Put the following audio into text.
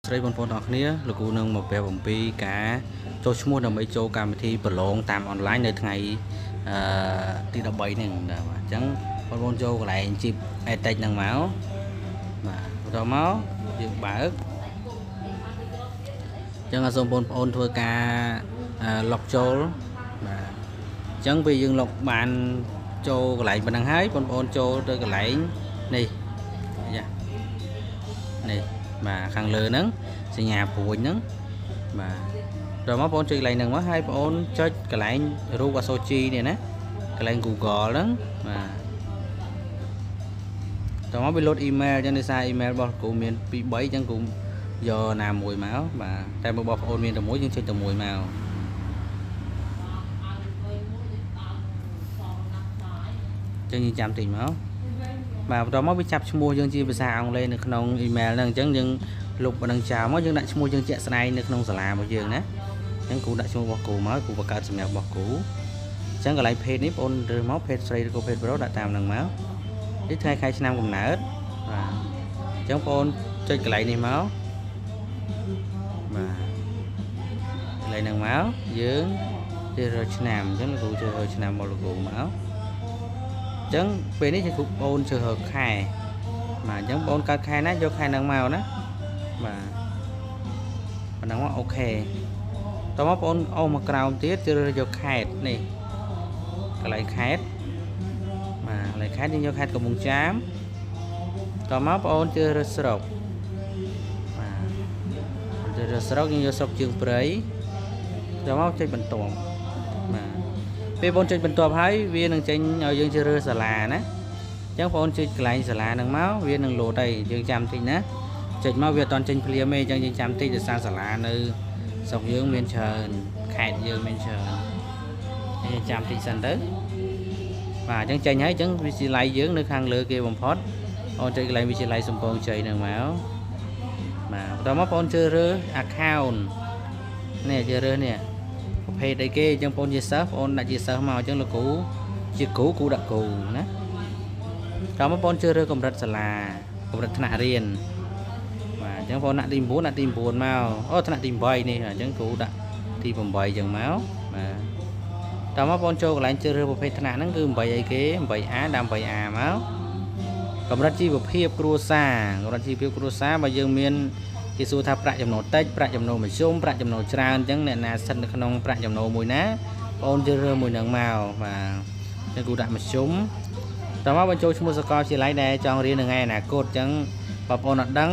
ស្រីបងប្អូនទាំងអស់គ្នាលោកគ្រូនឹងមកប្រាប់អំពីការចូលឈ្មោះដើម្បីចូលកម្មវិធីប្រឡងតាមអនឡាញនៅថ្ងៃទី13នេះបាទអញ្ចឹងបងប្អូនចូលកន្លែង Chip EdTech ហ្នឹងមកបាទបន្តមកយើងបើកអញ្ចឹងសូមបងប្អូនធ្វើការ log ចូលបាទអញ្ចឹងពេលយើង log បានចូលកន្លែងប៉ុណ្ណឹងហើយបងប្អូនចូលទៅកន្លែងនេះនេះបាទខាងលើហ្នឹងសញ្ញាព្រួយហ្នឹងបាទដល់មកបងចុចកន្លែងហ្នឹងមកហើយបងចុចកន្លែងរូបអក្សរ G នេះណាកន្លែង Google ហ្នឹងបាទដល់មកវា load email អញ្ចឹងដោយសារ email របស់គ្រូមាន2 3អញ្ចឹងគ្រូយកណាមួយមកបាទតែរបស់បងប្អូនមានតែមួយយើងចុចតែមួយមកចឹងយើងចាំតិចមកបាទបន្តមកវាចាប់ឈ្មោះយើងជាភាសាអង់គ្លេសនៅក្នុង email ហ្នឹងអញ្ចឹងយើងលុបប៉ុណ្ណឹងចោលមកយើងដាក់ឈ្មោះយើងជាក់ស្ដែងនៅក្នុងសាលារបស់យើងណាអញ្ចឹងគ្រូដាក់ឈ្មោះរបស់គ្រូមកគ្រូបង្កើតសម្រាប់របស់គ្រូអញ្ចឹងកន្លែង page នេះបងប្អូនរើសមក page ស្រីឬក៏ page pro ដាក់តាមហ្នឹងមកនេះថ្ងៃខែឆ្នាំកំណើតបាទអញ្ចឹងបងប្អូនចុចកន្លែងនេះមកបាទកន្លែងហ្នឹងមកយើងជ្រើសរើសឆ្នាំអញ្ចឹងគ្រូជ្រើសរើសឆ្នាំរបស់លោកគ្រូមកអញ្ចឹងពេលនេះគឺបងអូនជ្រើសរើសខែបាទអញ្ចឹងបងអូនកើតខែណាយកខែហ្នឹងមកណាបាទប៉ុណ្ណឹងមកអូខេតោះមកបងអូនអូសមកក្រោមទៀតជ្រើសរើសយកខេត្តនេះកន្លែងខេត្តបាទកន្លែងខេត្តយើងយកខេត្តកំពង់ចាមតោះមកបងអូនជ្រើសរើសស្រុកបាទជ្រើសរើសស្រុកយើងយកស្រុកជើងព្រៃតោះមកចុចបន្ទាប់បាទពេលបងចុចបន្ទាប់ហើយវានឹងចេញឲ្យយើងជ្រើសរើសសាលាណាអញ្ចឹងបងចុចកន្លែងសាលាហ្នឹងមកវានឹងលោតហើយយើងចាំតិចណាចុចមកវាអត់តន់ចេញភ្លាមទេអញ្ចឹងយើងចាំតិចដោយសារសាលានៅស្រុកយើងមានច្រើនខេត្តយើងមានច្រើនយើងចាំតិចសិនទៅបាទអញ្ចឹងចេញហើយអញ្ចឹងវិទ្យាល័យយើងនៅខាងលើគេបំផុតបងចុចកន្លែងវិទ្យាល័យសំពងជ័យហ្នឹងមកបាទបន្តមកបងជ្រើសរើស account នេះជ្រើសរើសនេះប្រភេទអីគេអញ្ចឹងបងជាសិស្សបងដាក់ជាសិស្សមកអញ្ចឹងលោកគ្រូជាគ្រូដាក់គ្រូណាតោះមកបងជ្រើសរើសកម្រិតសាលាកម្រិតថ្នាក់រៀនបាទអញ្ចឹងបងដាក់ទី9ដាក់ទី9មកអូថ្នាក់ទី8នេះអញ្ចឹងគ្រូដាក់ទី8អញ្ចឹងមកបាទតោះមកបងចូលកន្លែងជ្រើសរើសប្រភេទថ្នាក់ហ្នឹងគឺ8អីគេ 8A ដាក់ 8A មកកម្រិតជីវភាពគ្រួសារកម្រិតជីវភាពគ្រួសារបើយើងមានគេសួរថាប្រាក់ចំណូលតិចប្រាក់ចំណូលមធ្យមប្រាក់ចំណូលច្រើនអញ្ចឹងអ្នកណាស្ថិតនៅក្នុងប្រាក់ចំណូលមួយណាបងជ្រើសរើសមួយហ្នឹងមកបាទអញ្ចឹងគ្រូដាក់មធ្យមតោះមកបញ្ចូលឈ្មោះសាកលវិទ្យាល័យដែលចង់រៀននៅថ្ងៃអនាគតអញ្ចឹងបងប្អូនអត់ដឹង